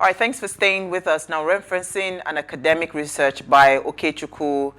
All right, thanks for staying with us. Now, referencing an academic research by Okechukwu,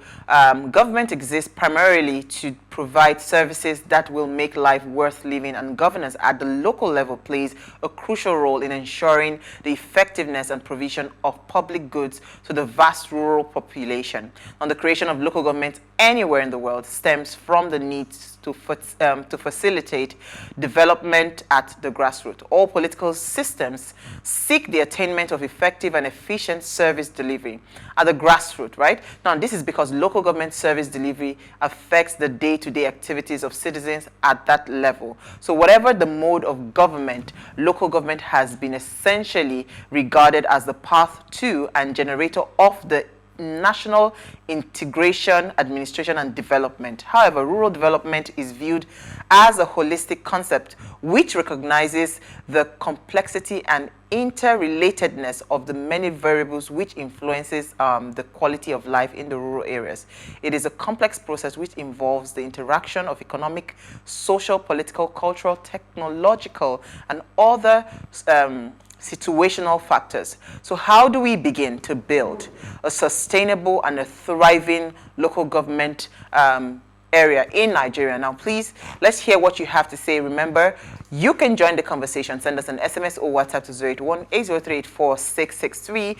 government exists primarily to provide services that will make life worth living, and governance at the local level plays a crucial role in ensuring the effectiveness and provision of public goods to the vast rural population. And the creation of local government anywhere in the world stems from the need to facilitate development at the grassroots. All political systems seek the attainment of effective and efficient service delivery at the grassroots, right? Now, this is because local government service delivery affects the day-to-day activities of citizens at that level. So whatever the mode of government, local government has been essentially regarded as the path to and generator of the national integration, administration, and development. However, rural development is viewed as a holistic concept which recognizes the complexity and interrelatedness of the many variables which influences the quality of life in the rural areas. It is a complex process which involves the interaction of economic, social, political, cultural, technological, and other situational factors. So how do we begin to build a sustainable and a thriving local government area in Nigeria? Now, please, let's hear what you have to say. Remember, you can join the conversation. Send us an SMS or WhatsApp to 081-803-8663.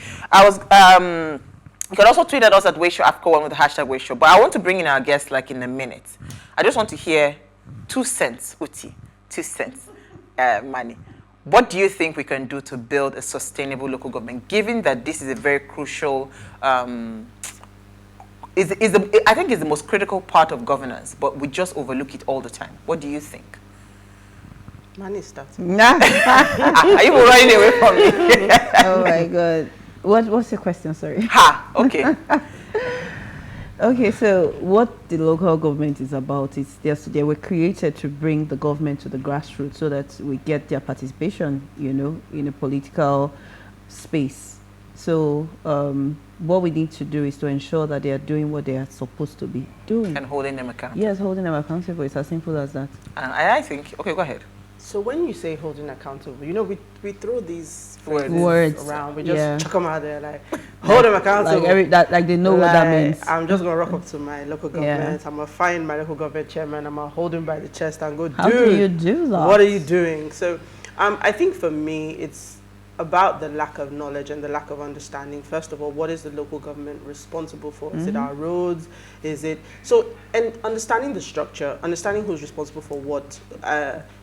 You can also tweet at us at WaveShow, with the hashtag WaveShow. But I want to bring in our guests like in a minute. I just want to hear 2 cents, Uti, 2 cents, money. What do you think we can do to build a sustainable local government, given that this is a very crucial, I think it's the most critical part of governance, but we just overlook it all the time. What do you think? Money starting. Are you running away from me? Oh my God. What's your question? Sorry. Okay. Okay, so what the local government is about is they were created to bring the government to the grassroots so that we get their participation, in a political space. So what we need to do is to ensure that they are doing what they are supposed to be doing. And holding them accountable. Yes, holding them accountable. It's as simple as that. And I think, okay, go ahead. So when you say holding accountable, we throw these words around. We just chuck them out there like, hold them accountable. Like they know what that means. I'm just going to rock up to my local government. I'm going to find my local government chairman. I'm going to hold him by the chest and go, how do you do that? What are you doing? So I think for me, it's about the lack of knowledge and the lack of understanding. First of all, what is the local government responsible for? Is it our roads? And understanding the structure, understanding who's responsible for what.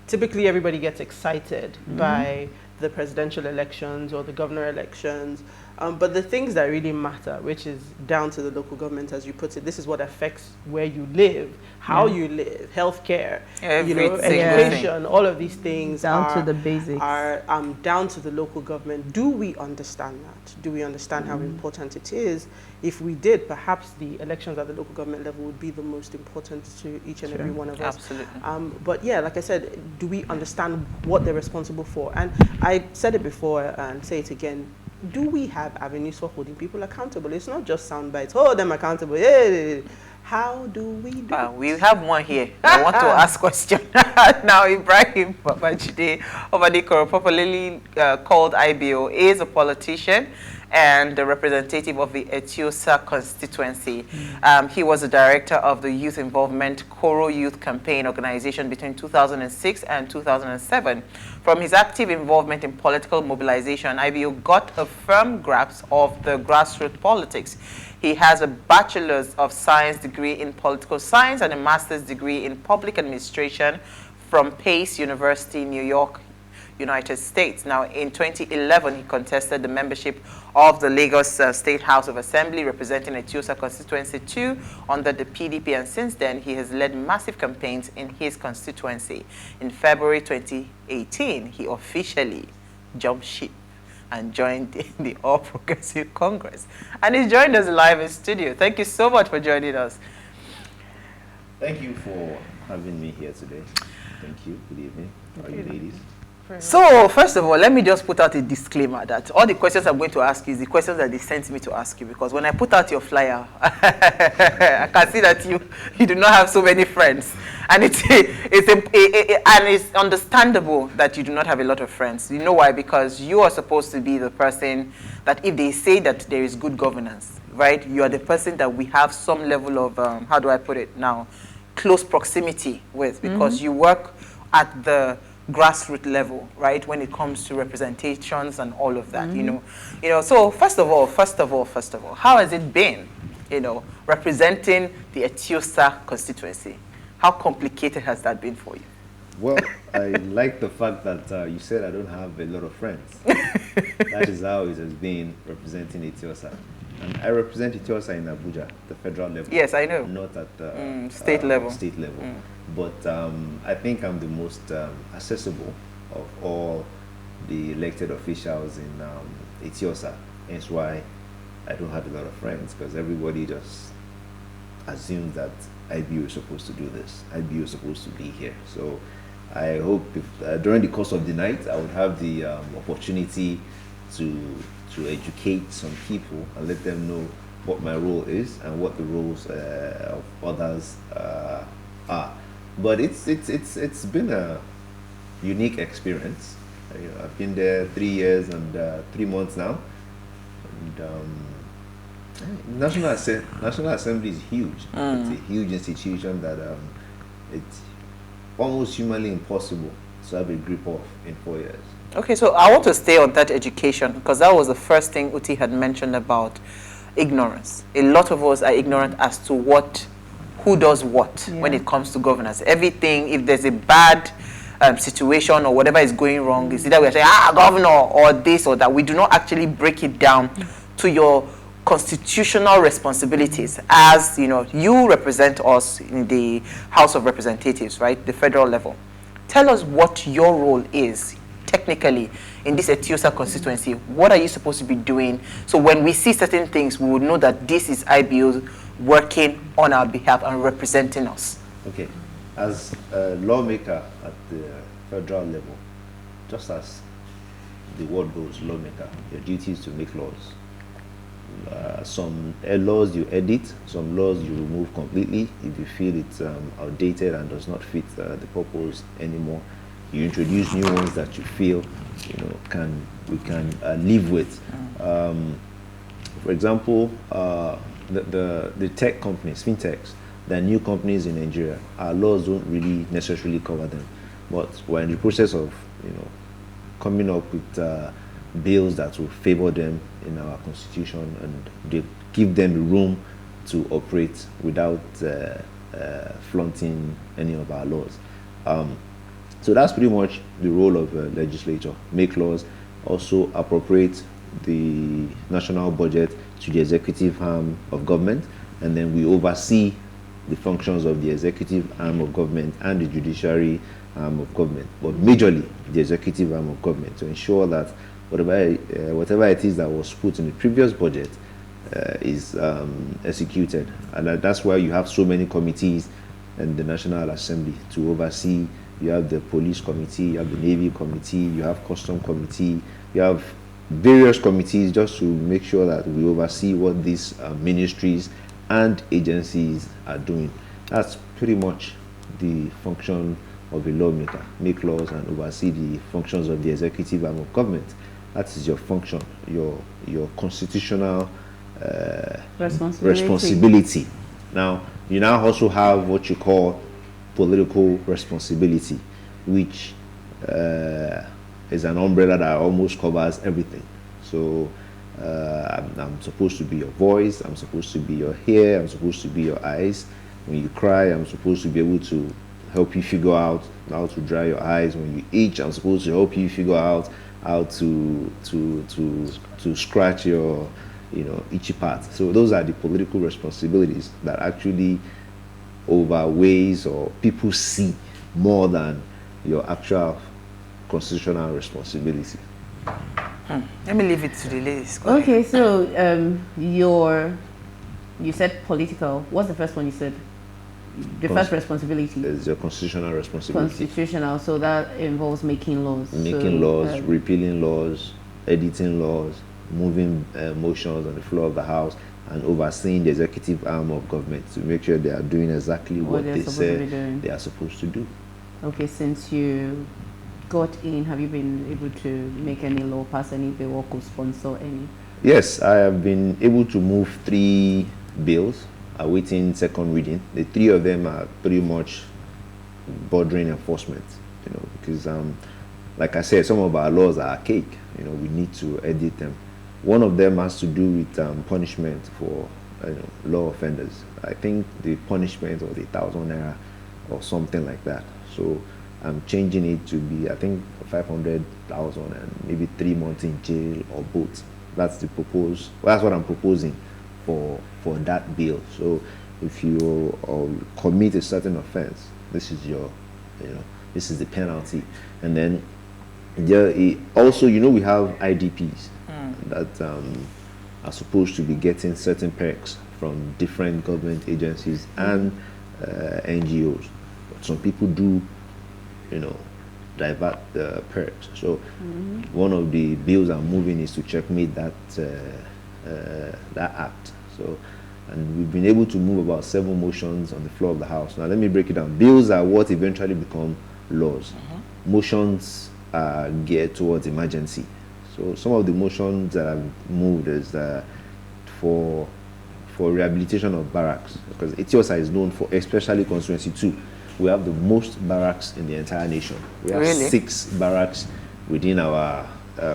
Typically, everybody gets excited by the presidential elections or the governor elections. But the things that really matter, which is down to the local government, as you put it, this is what affects where you live, how you live, healthcare, education, all of these things down to the basics are down to the local government. Do we understand that? Do we understand how important it is? If we did, perhaps the elections at the local government level would be the most important to each and every one of us. Absolutely. But yeah, like I said, do we understand what they're responsible for? And I said it before and say it again. Do we have avenues for holding people accountable? It's not just sound bites. Hold them accountable. Yeah. How do we do it? We have one here. I want to ask question. Now, Ibrahim Babajide, Obanikoro, popularly called IBO, is a politician and the representative of the Etiosa Constituency. He was the director of the Youth Involvement Koro Youth Campaign Organization between 2006 and 2007. From his active involvement in political mobilization, IBO got a firm grasp of the grassroots politics. He has a Bachelor's of Science degree in Political Science and a Master's degree in Public Administration from Pace University, New York, United States. Now, in 2011, he contested the membership of the Lagos State House of Assembly, representing Etiosa Constituency 2 under the PDP, and since then, he has led massive campaigns in his constituency. In February 2018, he officially jumped ship and joined the All Progressive Congress. And he's joined us live in studio. Thank you so much for joining us. Thank you for having me here today. Thank you. Good evening. How are you, ladies? So, first of all, let me just put out a disclaimer that all the questions I'm going to ask you is the questions that they sent me to ask you, because when I put out your flyer, I can see that you do not have so many friends. And it's understandable that you do not have a lot of friends. You know why? Because you are supposed to be the person that if they say that there is good governance, right, you are the person that we have some level of, how do I put it now, close proximity with, because you work at the grassroots level, right, when it comes to representations and all of that, you know. So first of all, how has it been, representing the Etiosa constituency? How complicated has that been for you? Well, I like the fact that you said I don't have a lot of friends. That is how it has been representing Etiosa. And I represent Etiosa in Abuja, the federal level. Yes, I know. Not at the state level. But I think I'm the most accessible of all the elected officials in Etiosa. Hence why I don't have a lot of friends, because everybody just assumes that IBU is supposed to do this. IBU is supposed to be here. So I hope if during the course of the night I would have the opportunity to educate some people and let them know what my role is and what the roles of others are. But it's been a unique experience. I've been there 3 years and 3 months now. And National Assembly is huge. It's a huge institution that it's almost humanly impossible to have a grip of in 4 years. Okay, so I want to stay on that education, because that was the first thing Uti had mentioned about ignorance. A lot of us are ignorant as to who does what when it comes to governance. Everything, if there's a bad situation or whatever is going wrong, it's either we're saying, governor, or this or that. We do not actually break it down to your constitutional responsibilities, as you represent us in the House of Representatives, right, the federal level. Tell us what your role is technically in this Etiosa constituency. What are you supposed to be doing? So when we see certain things, we would know that this is IBO working on our behalf and representing us. Okay, as a lawmaker at the federal level, just as the word goes, lawmaker, your duty is to make laws. Some laws you edit, some laws you remove completely if you feel it's outdated and does not fit the purpose anymore. You introduce new ones that you feel we can live with. For example, the tech companies, fintechs, the new companies in Nigeria, our laws don't really necessarily cover them, but we're in the process of coming up with bills that will favor them in our constitution, and they give them the room to operate without flaunting any of our laws. So that's pretty much the role of a legislature: make laws, also appropriate the national budget to the executive arm of government, and then we oversee the functions of the executive arm of government and the judiciary arm of government, but majorly the executive arm of government, to ensure that whatever it is that was put in the previous budget is executed. And that's why you have so many committees in the National Assembly to oversee. You have the police committee, you have the Navy committee, you have custom committee, you have various committees just to make sure that we oversee what these ministries and agencies are doing. That's pretty much the function of a lawmaker: make laws and oversee the functions of the executive arm of government. That is your function, your constitutional responsibility. Now, you now also have what you call political responsibility, which is an umbrella that almost covers everything. So I'm supposed to be your voice, I'm supposed to be your ear, I'm supposed to be your eyes. When you cry, I'm supposed to be able to help you figure out how to dry your eyes. When you itch, I'm supposed to help you figure out how to scratch your itchy part. So those are the political responsibilities that actually overweighs, or people see more than your actual constitutional responsibility. Let me leave it to the ladies. Okay, so you said political. What's the first one you said? the first responsibility is your constitutional responsibility. Constitutional, so that involves making laws. Making laws, repealing laws, editing laws, moving motions on the floor of the House, and overseeing the executive arm of government to make sure they are doing exactly what they say they are supposed to do. Okay, since you got in, have you been able to make any law, pass any bill, or co-sponsor any? Yes, I have been able to move 3 bills awaiting second reading. The 3 of them are pretty much bordering enforcement, you know, because like I said, some of our laws are archaic. You know, we need to edit them. One of them has to do with punishment for law offenders. I think the punishment was 1,000 naira or something like that. So I'm changing it to be, I think, 500,000 and maybe 3 months in jail or both. That's the proposed. Well, that's what I'm proposing for that bill. So if you commit a certain offense, this is your, this is the penalty. And then also, we have IDPs that are supposed to be getting certain perks from different government agencies and NGOs. But some people do, divert the perks. So one of the bills I'm moving is to checkmate that act. So, and we've been able to move about 7 motions on the floor of the House. Now let me break it down. Bills are what eventually become laws. Motions are geared towards emergency. So some of the motions that I've moved is for rehabilitation of barracks, because Etiosa is known for, especially Constituency 2, we have the most barracks in the entire nation. We have 6 barracks within our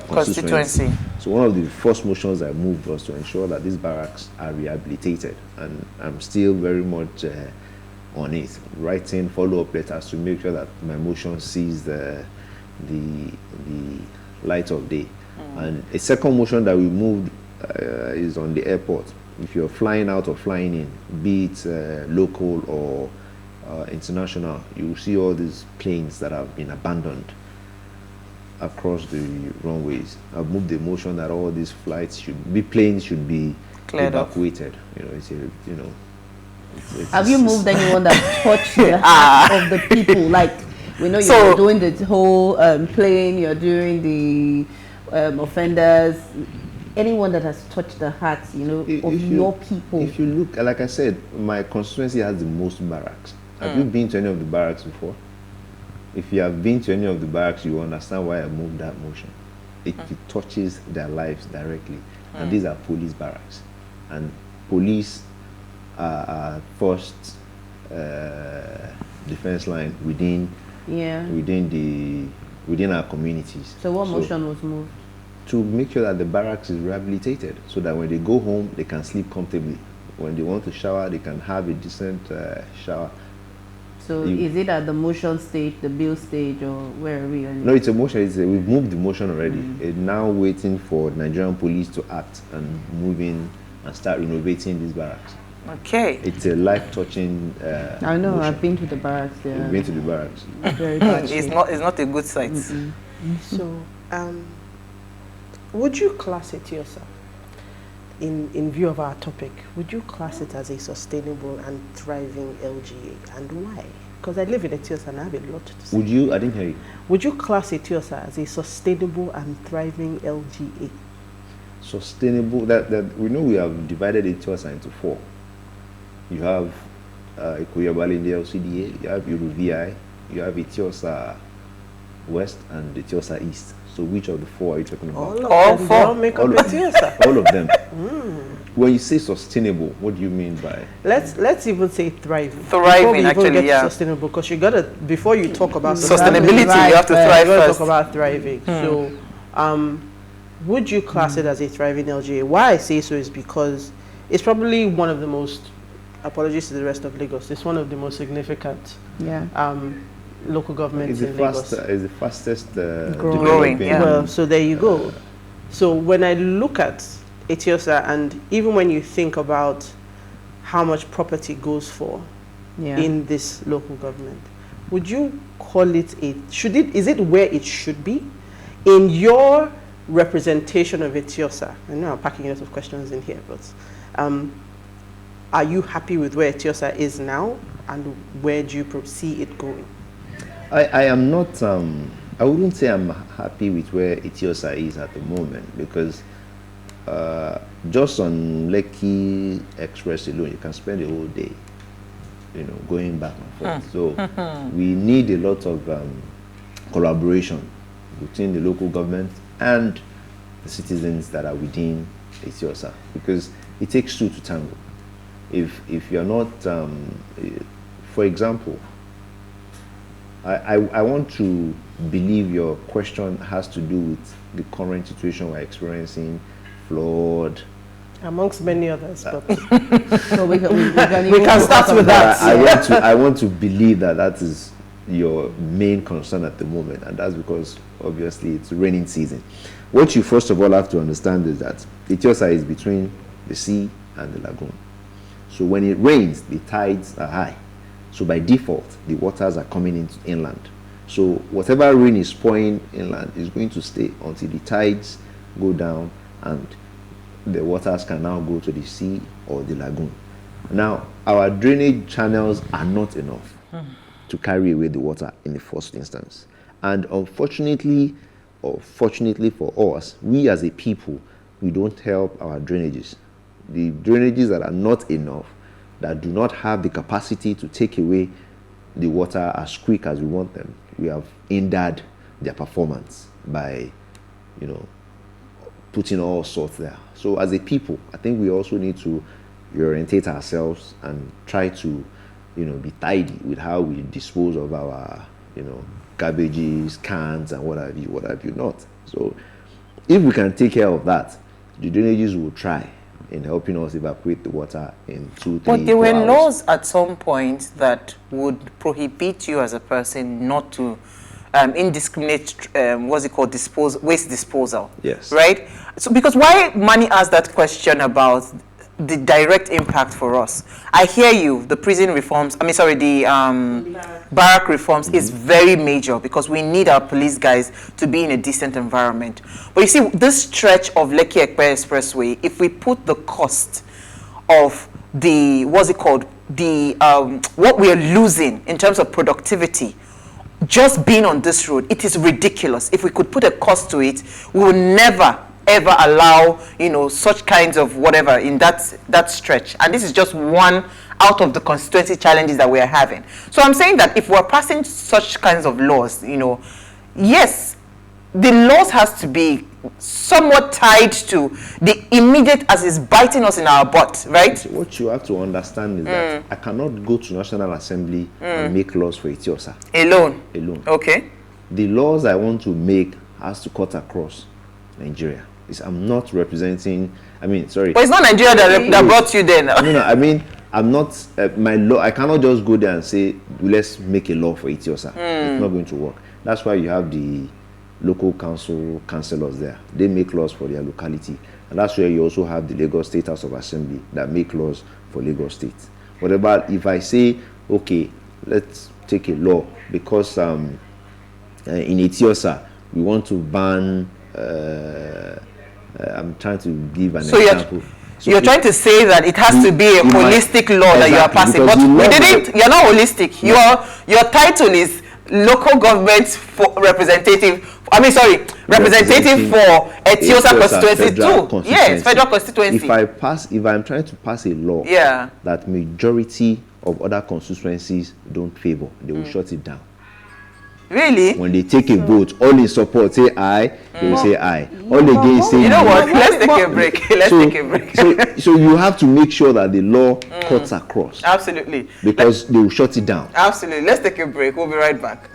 constituency. So one of the first motions I moved was to ensure that these barracks are rehabilitated, and I'm still very much on it, writing follow-up letters to make sure that my motion sees the light of day. And a second motion that we moved is on the airport. If you're flying out or flying in, be it local or international, you will see all these planes that have been abandoned across the runways. I've moved the motion that all these planes should be evacuated. Have you moved anyone that touched the heart of the people? Like, we know you're doing the whole plane, you're doing the offenders. Anyone that has touched the hearts, of your people. If you look, like I said, my constituency has the most barracks. Have you been to any of the barracks before? If you have been to any of the barracks, you understand why I moved that motion. It touches their lives directly. And these are police barracks. And police are first defense line within our communities. So what motion was moved? To make sure that the barracks is rehabilitated, so that when they go home, they can sleep comfortably. When they want to shower, they can have a decent shower. So is it at the motion stage, the bill stage, or where are we? No, it's a motion. We've moved the motion already. It's now waiting for Nigerian police to act and move in and start renovating these barracks. Okay. It's a life-touching I know, motion. I've been to the barracks there. You've been to the barracks. Very touching. It's not a good sight. So, would you class Etiosa, in view of our topic, would you class it as a sustainable and thriving LGA, and why? Because I live in Etiosa and I have a lot to say. Would you? I didn't hear you. Would you class Etiosa as a sustainable and thriving LGA? Sustainable, that we know we have divided Etiosa into 4. You have Ikoyabali in the LCDA, you have Uruvi, you have Etiosa West and Etiosa East. So which of the 4 are you talking about? All 4 make up Etiosa. All of them. When you say sustainable, what do you mean by? Let's even say thriving. Thriving, actually, yeah. Sustainable, because you gotta, before you talk about sustainability, you have to thrive first. Talk about thriving. So, would you class it as a thriving LGA? Why I say so is because it's probably one of the most, apologies to the rest of Lagos, it's one of the most significant local governments in Lagos. It's the fastest growing. Yeah. Well, so there you go. So when I look at Etiosa, and even when you think about how much property goes for in this local government, would you call it is it where it should be? In your representation of Etiosa, I know I'm packing a lot of questions in here, but are you happy with where Etiosa is now? and where do you see it going? I am not, I wouldn't say I'm happy with where Etiosa is at the moment, because just on Lekki Express alone, you can spend a whole day, going back and forth. So we need a lot of collaboration between the local government and the citizens that are within Etiosa, because it takes two to tango. If you're not, for example, I want to believe your question has to do with the current situation we're experiencing, flood. Amongst many others. But So we can start with that. I want to believe that is your main concern at the moment, and that's because obviously it's raining season. What you first of all have to understand is that Etiosa is between the sea and the lagoon. So when it rains, the tides are high. So by default, the waters are coming into inland. So whatever rain is pouring inland is going to stay until the tides go down and the waters can now go to the sea or the lagoon. Now, our drainage channels are not enough to carry away the water in the first instance. And unfortunately, or fortunately for us, we as a people, we don't help our drainages. The drainages that are not enough, that do not have the capacity to take away the water as quick as we want them, we have hindered their performance by, putting all sorts there. So as a people, I think we also need to reorientate ourselves and try to, be tidy with how we dispose of our, garbages, cans, and what have you not. So if we can take care of that, the drainages will try in helping us evacuate the water in 2-3 hours. But there were laws at some point that would prohibit you as a person not to indiscriminate, waste disposal. Yes. Right? So because why Mani asked that question about the direct impact for us, I hear you, the prison reforms, the barrack reforms is very major because we need our police guys to be in a decent environment. But you see, this stretch of Lekki Expressway, if we put the cost of the, what we are losing in terms of productivity, just being on this road, it is ridiculous. If we could put a cost to it, we will never ever allow such kinds of whatever in that stretch. And this is just one out of the constituency challenges that we are having. So I'm saying that if we're passing such kinds of laws, yes, the laws has to be somewhat tied to the immediate as is biting us in our butt, right? So what you have to understand is that I cannot go to National Assembly and make laws for Etiosa. Alone. Okay. The laws I want to make has to cut across Nigeria. I'm not representing, But it's not Nigeria that brought you there now. No, I'm not, my law, I cannot just go there and say, let's make a law for Etiosa. It's not going to work. That's why you have the local councillors there. They make laws for their locality. And that's where you also have the Lagos State House of Assembly that make laws for Lagos State. What about if I say, okay, let's take a law because in Etiosa, we want to ban, I'm trying to give an example. You're trying to say that it has to be a holistic law that you are passing, but you're not holistic. Your title is local government representative for Etiosa constituency too. Yes, federal constituency. If I'm trying to pass a law that majority of other constituencies don't favor, they will shut it down. Really? When they take a vote, all in support say aye, they will say aye. All against say you know what? Let's take a break. Let's take a break. So you have to make sure that the law cuts across. Absolutely. Because they will shut it down. Absolutely. Let's take a break. We'll be right back.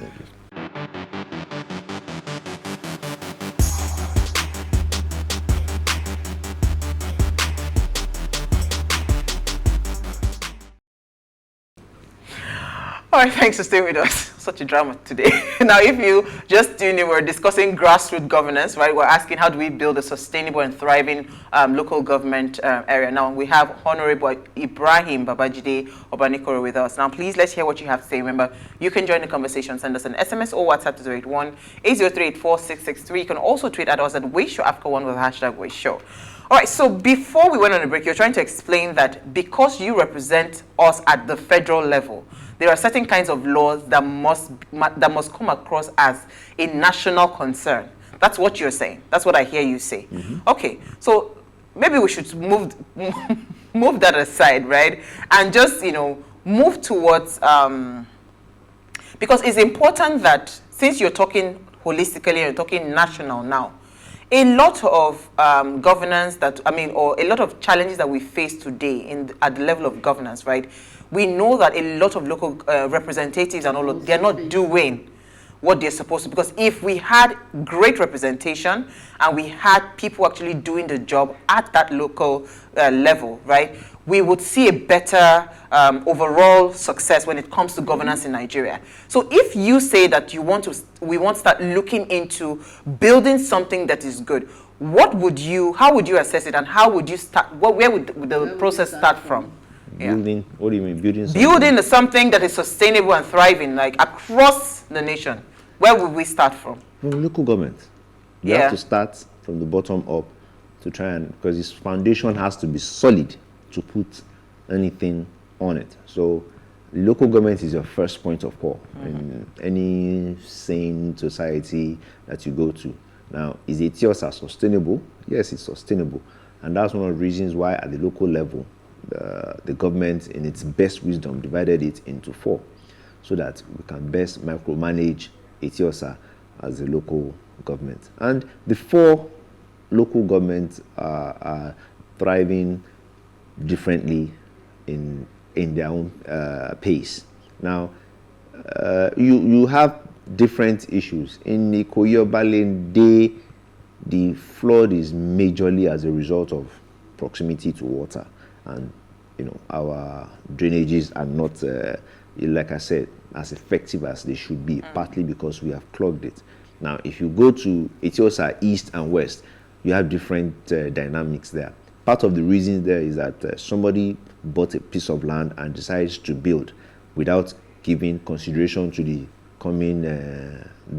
All right, thanks for staying with us. Such a drama today. Now, if you just tuned in, we're discussing grassroots governance, right? We're asking how do we build a sustainable and thriving local government area. Now, we have Honorable Ibrahim Babajide Obanikoro with us. Now, please, let's hear what you have to say. Remember, you can join the conversation. Send us an SMS or WhatsApp to 081-803-4663. You can also tweet at us at WasteShowAfrica1 with hashtag WasteShow. All right, so before we went on a break, you're trying to explain that because you represent us at the federal level, there are certain kinds of laws that must come across as a national concern. That's what you're saying. That's what I hear you say. Okay, so maybe we should move move that aside, right? And just, move towards, because it's important that since you're talking holistically, you're talking national now, a lot of governance or a lot of challenges that we face today at the level of governance, right? We know that a lot of local representatives and all of, they're not doing what they're supposed to, because if we had great representation and we had people actually doing the job at that local level, right, we would see a better overall success when it comes to governance in Nigeria. So if you say that we want to start looking into building something that is good, how would you assess it, and how would you start, where would the process start from? Building, what do you mean, building something? Building something that is sustainable and thriving, like across the nation. Where would we start from? From local government. You have to start from the bottom up to try and, because this foundation has to be solid to put anything on it. So local government is your first point of call in any sane society that you go to. Now, is Etiosa sustainable? Yes, it's sustainable. And that's one of the reasons why at the local level, the government in its best wisdom divided it into 4 so that we can best micromanage Etiosa as a local government. And the 4 local governments are thriving differently in their own pace. Now, you have different issues. In Ikoyi-Obalende, the flood is majorly as a result of proximity to water, and our drainages are not, like I said, as effective as they should be, partly because we have clogged it. Now, if you go to Etiosa East and West, you have different dynamics there. Part of the reason there is that somebody bought a piece of land and decides to build without giving consideration to the coming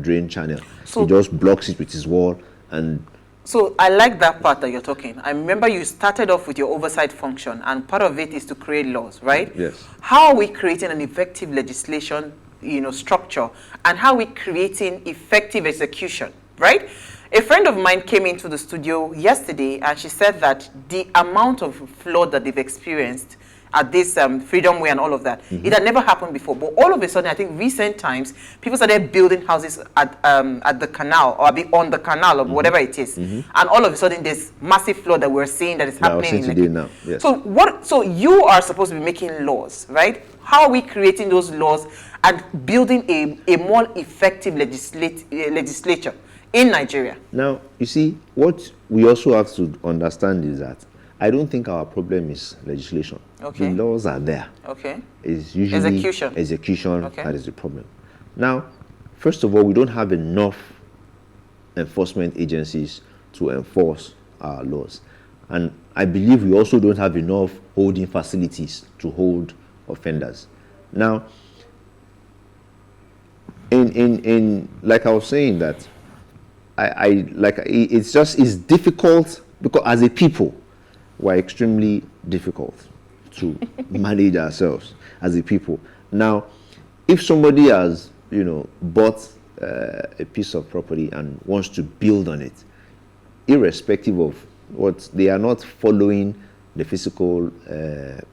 drain channel. So he just blocks it with his wall. And so I like that part that you're talking. I remember you started off with your oversight function, and part of it is to create laws, right? Yes. How are we creating an effective legislation, structure, and how are we creating effective execution, right? A friend of mine came into the studio yesterday, and she said that the amount of flood that they've experienced at this Freedom Way and all of that, it had never happened before. But all of a sudden, I think recent times, people started building houses at the canal, or on the canal, or whatever it is. And all of a sudden, there's massive flood that we're seeing that is happening. Today now. Yes. So you are supposed to be making laws, right? How are we creating those laws and building a more effective legislature in Nigeria? Now, you see, what we also have to understand is that I don't think our problem is legislation. Okay. The laws are there. Okay. It's usually execution okay. That is the problem. Now, first of all, we don't have enough enforcement agencies to enforce our laws. And I believe we also don't have enough holding facilities to hold offenders. Now, in like I was saying that it's difficult because as a people we're extremely difficult to manage ourselves as a people. Now, if somebody has bought a piece of property and wants to build on it, irrespective of what they are not following the physical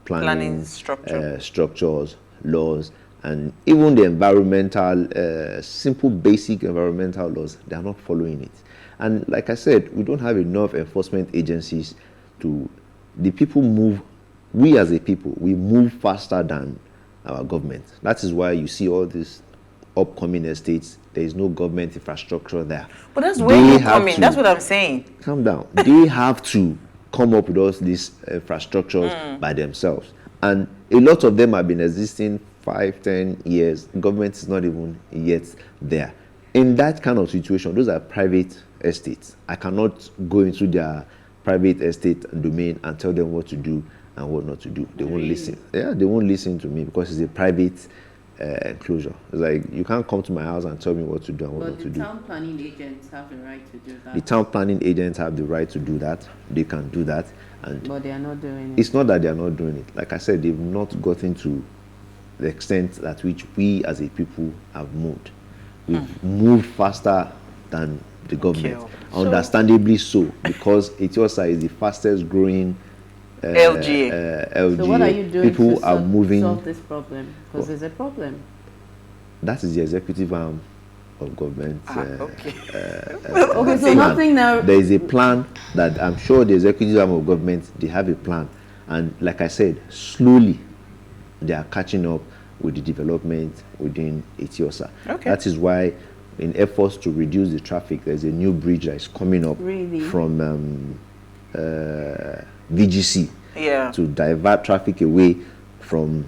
planning structures, laws, and even the environmental, simple basic environmental laws, they are not following it. And like I said, we don't have enough enforcement agencies the people move, we as a people, we move faster than our government. That is why you see all these upcoming estates, there is no government infrastructure there. But that's where you come in, that's what I'm saying. Calm down. They have to come up with all these infrastructures by themselves. And a lot of them have been existing 5-10 years. The government is not even yet there. In that kind of situation, those are private estates. I cannot go into their private estate domain and tell them what to do and what not to do. They won't listen. Yeah, they won't listen to me because it's a private enclosure. It's like you can't come to my house and tell me what to do and what not to do. But the town planning agents have the right to do that. The town planning agents have the right to do that. They can do that. But they are not doing it. It's not that they are not doing it. Like I said, they've not gotten to the extent at which we as a people have moved. We've moved faster than the government. Understandably so, because Etiosa is the fastest growing LGA. LGA. So what are you doing People to are moving. solve this problem? Because there's a problem. That is the executive arm of government. Okay, Okay, so plan. nothing now. There is a plan that I'm sure the executive arm of government, they have a plan. And like I said, slowly they are catching up with the development within Etiosa. Okay. That is why in efforts to reduce the traffic, there's a new bridge that is coming up from VGC to divert traffic away from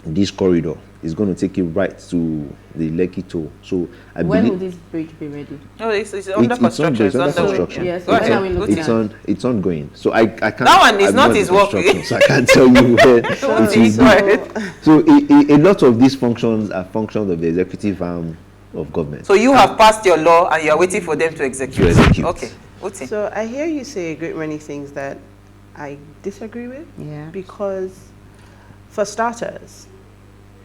this corridor. It's going to take it right to the Lekki toll. So I when believe will this bridge be ready? No, it's under construction. It's under construction. Yes, so when are we looking at? It's ongoing. So I can't. That one is I'm not his work. So I can't tell you when it will be. So a lot of these functions are functions of the executive arm of government. So you have passed your law and you are waiting for them to execute. Okay. Uti. So I hear you say a great many things that I disagree with. Yeah. Because for starters,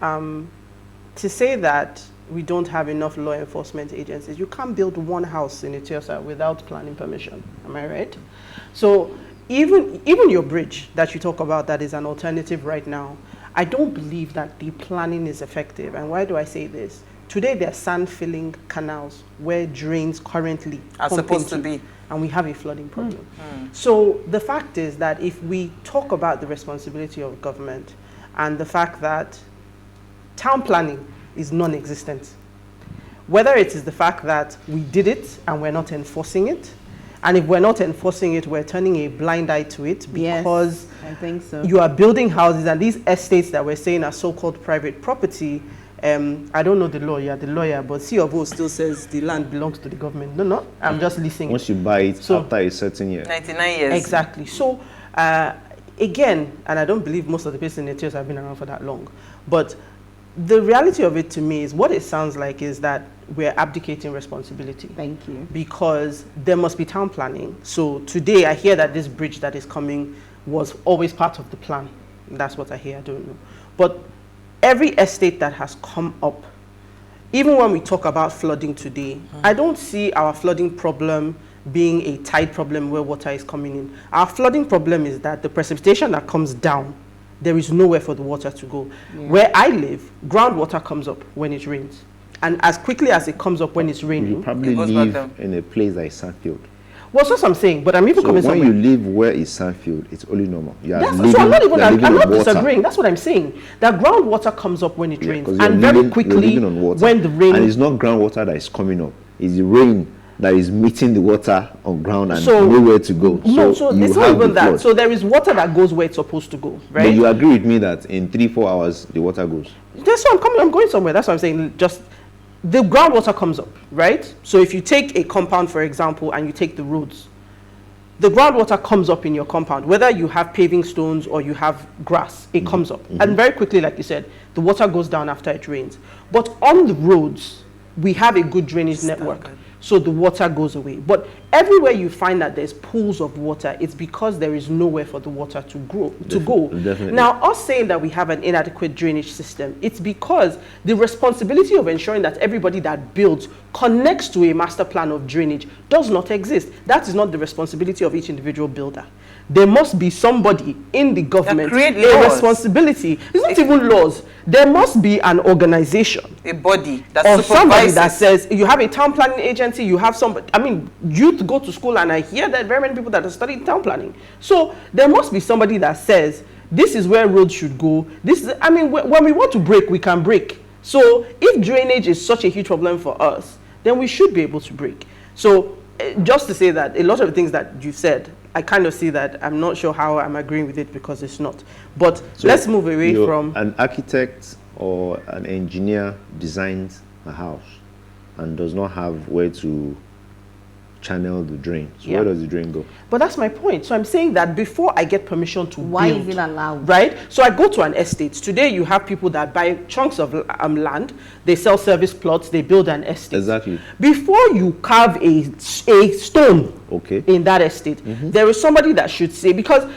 to say that we don't have enough law enforcement agencies, you can't build one house in Etiosa without planning permission. Am I right? So even your bridge that you talk about that is an alternative right now, I don't believe that the planning is effective. And why do I say this? Today there are sand filling canals where drains currently are supposed to be. And we have a flooding problem. So the fact is that if we talk about the responsibility of government and the fact that town planning is non-existent, whether it is the fact that we did it and we're not enforcing it, and if we're not enforcing it, we're turning a blind eye to it because I think so. You are building houses, and these estates that we're saying are so-called private property. I don't know the law, you're the lawyer, but C of O still says the land belongs to the government. No, I'm just listening. Once you buy it after a certain year. 99 years. Exactly. So, again, and I don't believe most of the people in Ethiopia have been around for that long, but the reality of it to me is what it sounds like is that we're abdicating responsibility. Thank you. Because there must be town planning. So today I hear that this bridge that is coming was always part of the plan. That's what I hear, I don't know. But every estate that has come up, even when we talk about flooding today, I don't see our flooding problem being a tide problem where water is coming in. Our flooding problem is that the precipitation that comes down, there is nowhere for the water to go. Yeah. Where I live, groundwater comes up when it rains. And as quickly as it comes up when it's raining, you probably live in a place that is sandfield. Well, that's what I'm saying, but I'm even coming somewhere. When you live where it's sandfield, it's only normal. So I'm not disagreeing. That's what I'm saying. That groundwater comes up when it rains. And very quickly, when the rain... And it's not groundwater that is coming up. It's the rain that is meeting the water on ground and nowhere to go. So it's not even that. So there is water that goes where it's supposed to go, right? But you agree with me that in 3-4 hours, the water goes? That's what I'm going somewhere. That's what I'm saying. Just the groundwater comes up, right? So if you take a compound, for example, and you take the roads, the groundwater comes up in your compound. Whether you have paving stones or you have grass, it comes up. And very quickly, like you said, the water goes down after it rains. But on the roads, we have a good drainage network. So the water goes away. But everywhere you find that there's pools of water, it's because there is nowhere for the water to go. Definitely. Now, us saying that we have an inadequate drainage system, it's because the responsibility of ensuring that everybody that builds connects to a master plan of drainage does not exist. That is not the responsibility of each individual builder. There must be somebody in the government, a responsibility. It's not even laws. There must be an organization, a body that or somebody that says, you have a town planning agency, you have somebody. I mean, youth go to school and I hear that very many people that are studying town planning. So there must be somebody that says, this is where roads should go. I mean, when we want to break, we can break. So if drainage is such a huge problem for us, then we should be able to break. So just to say that a lot of the things that you said, I kind of see that. I'm not sure how I'm agreeing with it because it's not. But so let's move away from... An architect or an engineer designs a house and does not have where to channel the drain. So where does the drain go? But that's my point. So I'm saying that before I get permission to why build, is it allowed? Right? So I go to an estate. Today you have people that buy chunks of land, they sell service plots, they build an estate. Exactly. Before you carve a stone in that estate, there is somebody that should say, because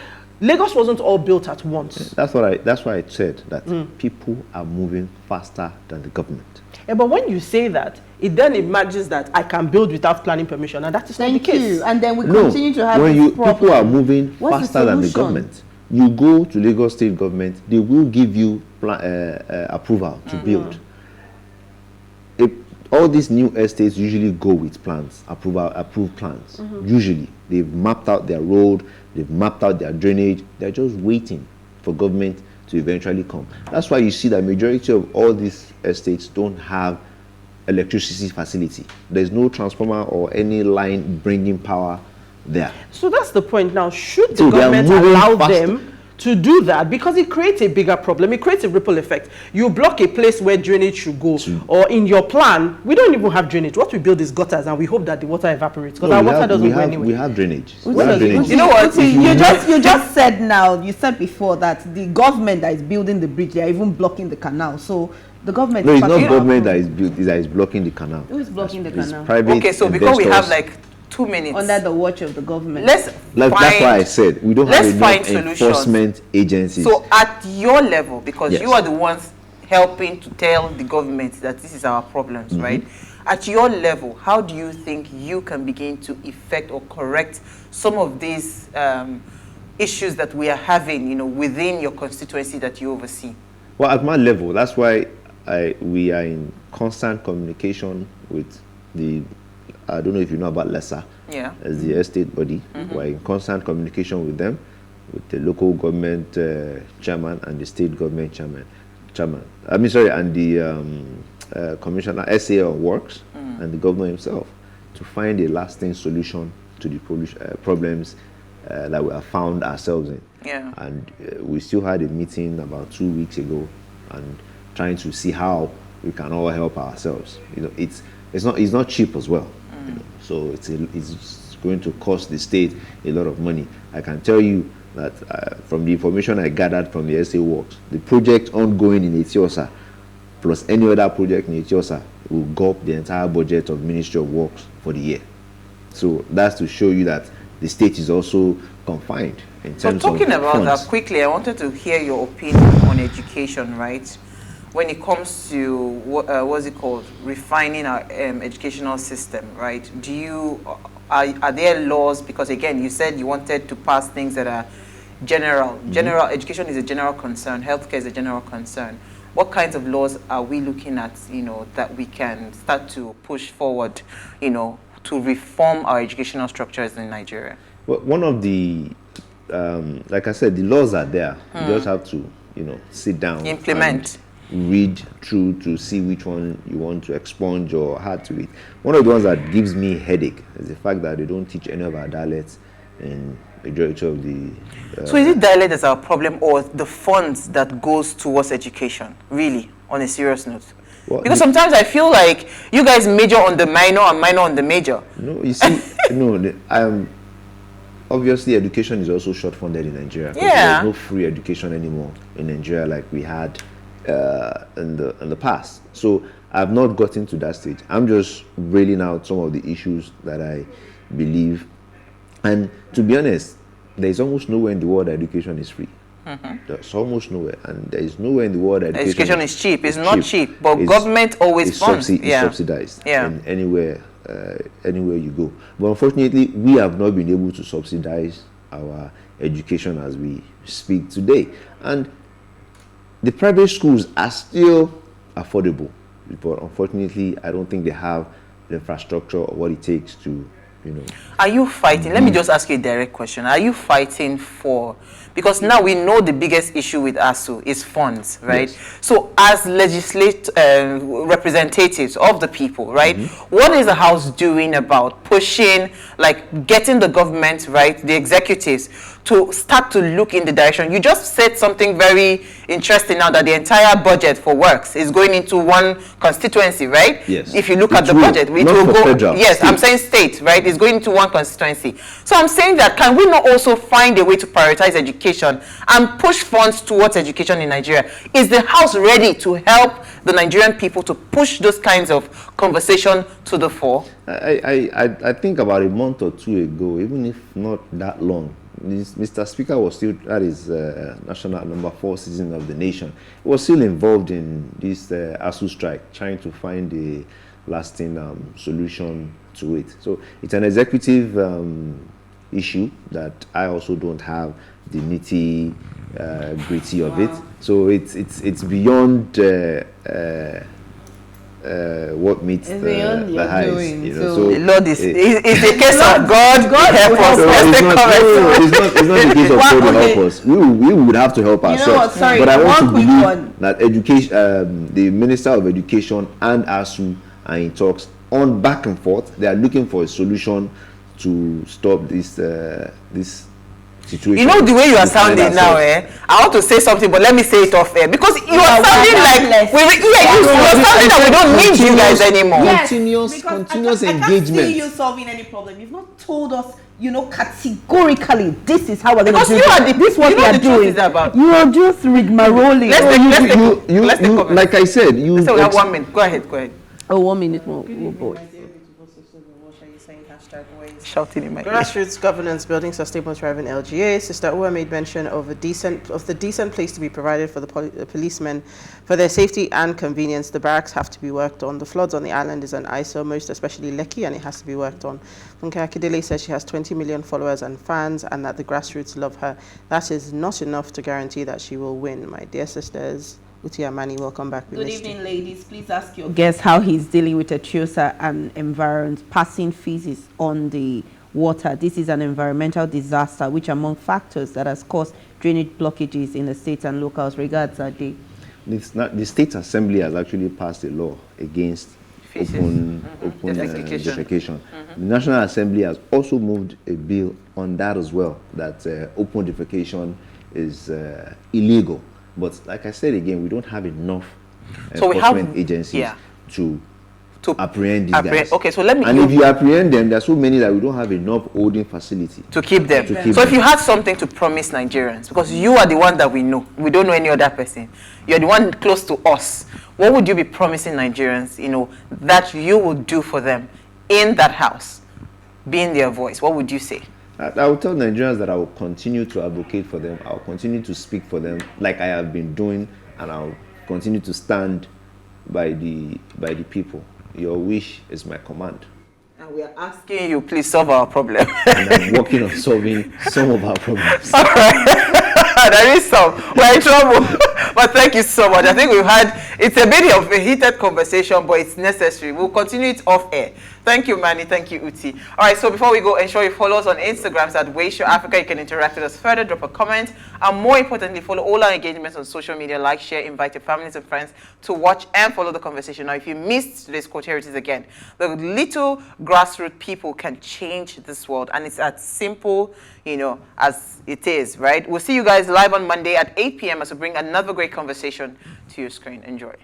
Lagos wasn't all built at once. That's why I said that people are moving faster than the government. Yeah, but when you say that, it then imagines that I can build without planning permission, and that is not the case. And then we continue to have when this problem. people are moving faster than the solution? government. You go to Lagos State government, they will give you approval to build. All these new estates usually go with plans, approved plans. Usually, they've mapped out their road, they've mapped out their drainage. They're just waiting for government to eventually come. That's why you see that majority of all these estates don't have electricity facility. There's no transformer or any line bringing power there. So that's the point now. Should the government allow them to do that? Because it creates a bigger problem. It creates a ripple effect. You block a place where drainage should go, or in your plan, we don't even have drainage. What we build is gutters, and we hope that the water evaporates, because our water doesn't go anywhere. We have drainage. You know what? You just said now. You said before that the government that is building the bridge, they are even blocking the canal. So the government. No, it's not government that is blocking the canal. Who is blocking the canal? Private Okay, so because we have like 2 minutes Under the watch of the government. that's why I said we don't have enough enforcement agencies. So at your level, because Yes. you are the ones helping to tell the government that this is our problems, right? At your level, how do you think you can begin to effect or correct some of these issues that we are having, within your constituency that you oversee? Well, at my level, that's why we are in constant communication with the, I don't know if you know about LESA, as the estate body. We're in constant communication with them, with the local government chairman and the state government chairman. And the commissioner, SA on works, and the governor himself, to find a lasting solution to the problems that we have found ourselves in. Yeah. And we still had a meeting about 2 weeks ago, and trying to see how we can all help ourselves. It's not cheap as well. So it's going to cost the state a lot of money. I can tell you that from the information I gathered from the SA Works, the project ongoing in Etiosa, plus any other project in Etiosa, will go up the entire budget of Ministry of Works for the year. So that's to show you that the state is also confined in terms of talking about funds. that quickly, I wanted to hear your opinion on education, right? When it comes to what's it called, refining our educational system, right? Are there laws? Because again, you said you wanted to pass things that are general. General education is a general concern. Healthcare is a general concern. What kinds of laws are we looking at? That we can start to push forward, to reform our educational structures in Nigeria. Well, one of the, like I said, the laws are there. You just have to, sit down, implement, read through to see which one you want to expunge or add to it. One of the ones that gives me headache is the fact that they don't teach any of our dialects in majority of the. So is it dialect that's our problem, or the funds that goes towards education? Really, on a serious note. Well, because sometimes I feel like you guys major on the minor and minor on the major. No, you see, obviously education is also short funded in Nigeria. There's no free education anymore in Nigeria like we had in the past. So I've not gotten to that stage. I'm just railing out some of the issues that I believe. And to be honest, there's almost nowhere in the world that education is free. There's almost nowhere, and there is nowhere in the world that education is cheap. It's not cheap, but government always funds. It's subsidized. In anywhere you go. But unfortunately, we have not been able to subsidize our education as we speak today. And the private schools are still affordable, but unfortunately, I don't think they have the infrastructure or what it takes to, Are you fighting? Let me just ask you a direct question. Are you fighting for? Because now we know the biggest issue with ASU is funds, right? Yes. So as representatives of the people, right? What is the House doing about pushing, like getting the government, right, the executives, to start to look in the direction? You just said something very interesting now, that the entire budget for works is going into one constituency, right? Yes. If you look at the budget, it will go. Federal, yes, state. I'm saying state, right? It's going into one constituency. So I'm saying that, can we not also find a way to prioritize education and push funds towards education in Nigeria? Is the House ready to help the Nigerian people to push those kinds of conversation to the fore? I think about a month or two ago, even if not that long, Mr. Speaker was still, that is national number 4 citizen of the nation, was still involved in this ASU strike, trying to find a lasting solution to it. So it's an executive issue that I also don't have the nitty gritty of it. So it's beyond what meets the highs. You know? So the Lord is it's a case of God help us. It's not the case of God will help us. We would have to help ourselves. But I want to believe that education, the Minister of Education and ASU are in talks on back and forth. They are looking for a solution to stop this situation. You know the way you are sounding now, I want to say something, but let me say it off air because you are sounding like you are sounding that we don't need you guys anymore. Yes, continuous I engagement. can't see you solving any problem. You've not told us, categorically, this is how we're going to do it. This is what we are doing. You are just rigmaroling. Let's take like I said, you have 1 minute. Go ahead. Oh, 1 minute more. Oh boy. Shouting in my ear. Grassroots governance building sustainable thriving LGA. Sister Uwa made mention of the decent place to be provided for the policemen for their safety and convenience. The barracks have to be worked on. The floods on the island is an eyesore, most especially Lekki, and it has to be worked on. Funke Akindele says she has 20 million followers and fans and that the grassroots love her. That is not enough to guarantee that she will win. My dear sisters, Uti Amani, welcome back. Good evening, ladies. Please ask your guest how he's dealing with Etiosa and environs, passing feces on the water. This is an environmental disaster, which among factors that has caused drainage blockages in the states and locals. Regards, Ade. The State Assembly has actually passed a law against open defecation. The National Assembly has also moved a bill on that as well, that open defecation is illegal. But like I said again, we don't have enough enforcement agencies to apprehend these guys. Okay, so let me. And if you apprehend them, there are so many that we don't have enough holding facility to keep them. So if you had something to promise Nigerians, because you are the one that we know, we don't know any other person. You're the one close to us. What would you be promising Nigerians? That you would do for them in that house, being their voice. What would you say? I will tell Nigerians that I will continue to advocate for them. I will continue to speak for them like I have been doing, and I will continue to stand by the people. Your wish is my command. And we are asking you, please solve our problem. And I'm working on solving some of our problems. All right. There is some. We're in trouble. But thank you so much. I think it's a bit of a heated conversation, but it's necessary. We'll continue it off air. Thank you, Manny. Thank you, Uti. All right, so before we go, ensure you follow us on Instagram at PlusTvAfrica. You can interact with us further, drop a comment, and more importantly, follow all our engagements on social media, like, share, invite your families and friends to watch and follow the conversation. Now, if you missed today's quote, here it is again. The little grassroots people can change this world, and it's as simple, as it is, right? We'll see you guys live on Monday at 8 p.m. as we bring another great conversation to your screen. Enjoy.